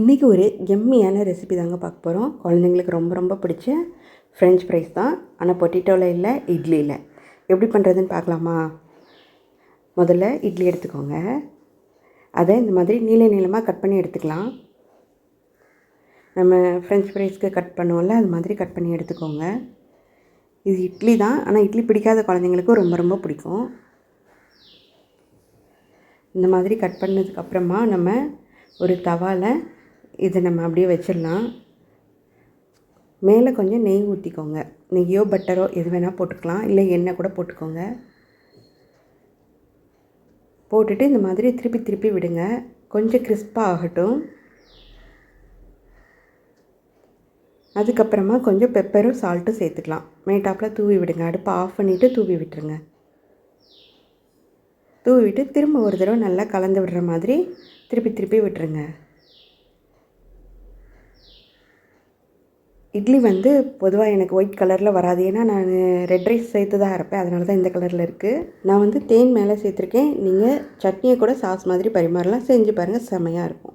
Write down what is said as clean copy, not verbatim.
இன்றைக்கி ஒரு எம்மியான ரெசிபி தாங்க பார்க்க போகிறோம். குழந்தைங்களுக்கு ரொம்ப ரொம்ப பிடிச்ச ஃப்ரெஞ்ச் ஃப்ரைஸ் தான். ஆனால் பொட்டேட்டோவில் இல்லை, இட்லியில். எப்படி பண்ணுறதுன்னு பார்க்கலாமா? முதல்ல இட்லி எடுத்துக்கோங்க. அதை இந்த மாதிரி நீள நீளமாக கட் பண்ணி எடுத்துக்கலாம். நம்ம ஃப்ரெஞ்ச் ஃப்ரைஸ்க்கு கட் பண்ணுவோம்ல, அது மாதிரி கட் பண்ணி எடுத்துக்கோங்க. இது இட்லி தான், ஆனால் இட்லி பிடிக்காத குழந்தைங்களுக்கும் ரொம்ப ரொம்ப பிடிக்கும். இந்த மாதிரி கட் பண்ணதுக்கப்புறமா நம்ம ஒரு தவாவில் இதை நம்ம அப்படியே வச்சிடலாம். மேலே கொஞ்சம் நெய் ஊற்றிக்கோங்க. நெய்யோ பட்டரோ எது வேணால் போட்டுக்கலாம், இல்லை எண்ணெய் கூட போட்டுக்கோங்க. போட்டுட்டு இந்த மாதிரி திருப்பி திருப்பி விடுங்க. கொஞ்சம் கிறிஸ்பாக ஆகட்டும். அதுக்கப்புறமா கொஞ்சம் பெப்பரும் சால்ட்டும் சேர்த்துக்கலாம். மேட்டாப்பில் தூவி விடுங்க. அடுப்பை ஆஃப் பண்ணிவிட்டு தூவி விட்டுருங்க. தூவி விட்டு திரும்ப ஒரு தடவை நல்லா கலந்து விடுற மாதிரி திருப்பி திருப்பி விட்டுருங்க. இட்லி பொதுவாக எனக்கு ஒயிட் கலரில் வராது. ஏன்னா நான் ரெட் ரைஸ் சேர்த்து தான் அரைப்பேன், அதனால தான் இந்த கலரில் இருக்குது. நான் தேன் மேலே சேர்த்துருக்கேன். நீங்கள் சட்னியை கூட சாஸ் மாதிரி பரிமாறலாம். செஞ்சு பாருங்கள், செம்மையாக இருக்கும்.